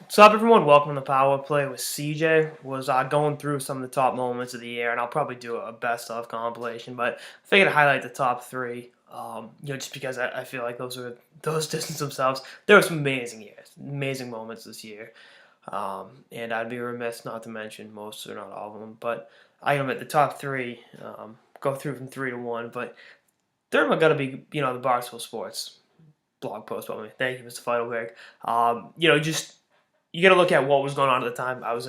What's up, everyone? Welcome to the Power Play with CJ. Was going through some of the top moments of the year, and I'll probably do a best of compilation. But I figured to highlight the top three. Just because I feel like those distance themselves. There were some amazing years, amazing moments this year, and I'd be remiss not to mention most or not all of them. But I am at the top three. Go through from three to one, but third one got to be the Barstool Sports blog post about me. Thank you, Mr. Feidelberg. Just you got to look at what was going on at the time. I was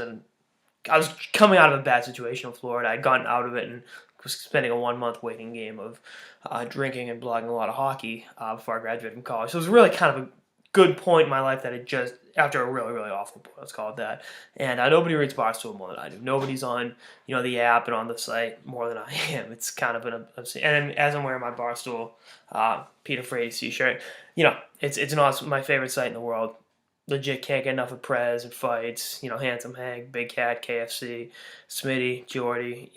coming out of a bad situation in Florida. I'd gotten out of it and was spending a 1 month waiting game of drinking and blogging a lot of hockey before I graduated from college. So it was really kind of a good point in my life that it just after a really really awful point, let's call it that. And nobody reads Barstool more than I do. Nobody's on the app and on the site more than I am. It's kind of an obscene. And as I'm wearing my Barstool Peter Frates t-shirt, it's not my favorite site in the world. Legit can't get enough of Prez and fights. Handsome Hank, Big Cat, KFC, Smitty, Jordy,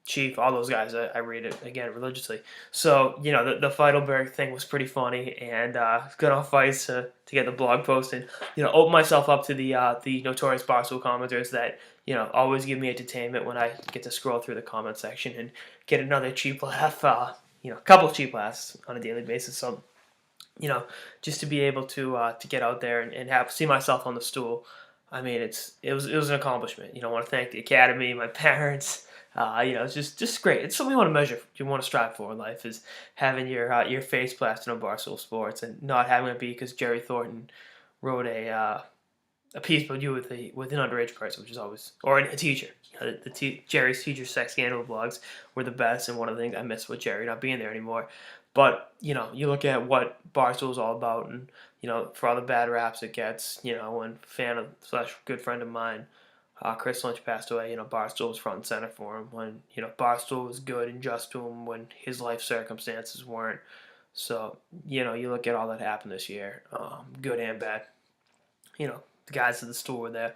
Chief, all those guys. I read it again religiously. So the Feidelberg thing was pretty funny, and good on fights to get the blog posted. Open myself up to the notorious Barstool commenters that always give me entertainment when I get to scroll through the comment section and get another cheap laugh. A couple of cheap laughs on a daily basis. So just to be able to get out there and see myself on the stool. I mean, it was an accomplishment. I want to thank the academy, my parents. It's just great. It's something you want to measure, you want to strive for in life, is having your face plastered on Barstool Sports and not having it be because Jerry Thornton wrote a piece about you with an underage person, which is always, or a teacher. Jerry's teacher sex scandal blogs were the best, and one of the things I miss with Jerry not being there anymore. But you look at what Barstool is all about, and for all the bad raps it gets, when fan of slash good friend of mine, Chris Lynch passed away. Barstool was front and center for him when Barstool was good and just to him when his life circumstances weren't. So you look at all that happened this year, good and bad. The guys at the store were there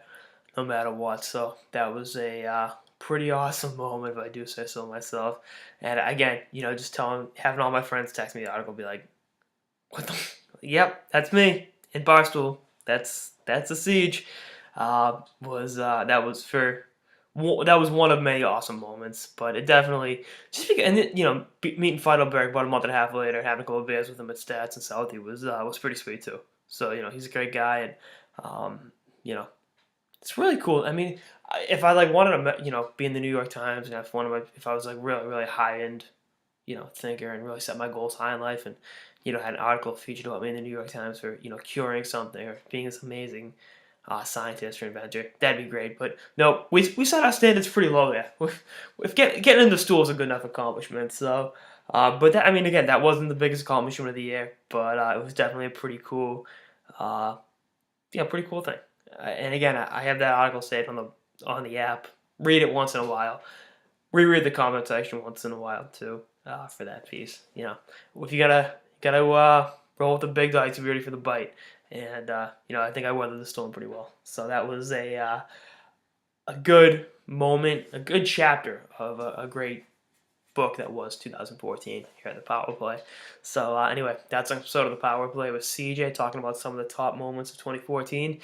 no matter what. So that was a pretty awesome moment, if I do say so myself. And again, just having all my friends text me the article, be like, "What the? Yep, that's me in Barstool. That's a siege." That was one of many awesome moments, but it definitely just because, and meeting Feidelberg about a month and a half later, having a couple of beers with him at Stats and Southie was pretty sweet too. So he's a great guy, and it's really cool. I mean, if I wanted to be in the New York Times, and if I was really really high end thinker and really set my goals high in life, and had an article featured about me in the New York Times for curing something or being this amazing scientist or inventor, that'd be great. But no, we set our standards pretty low there. If getting into stool is a good enough accomplishment. So, but that, I mean, again, that wasn't the biggest accomplishment of the year, but it was definitely a pretty cool, pretty cool thing. And again, I have that article saved on the app. Read it once in a while. Reread the comment section once in a while too for that piece. If you gotta roll with the big dogs, be ready for the bite. And I think I weathered the storm pretty well. So that was a good moment, a good chapter of a great book that was 2014 here at the Power Play. So anyway, that's an episode of the Power Play with CJ talking about some of the top moments of 2014.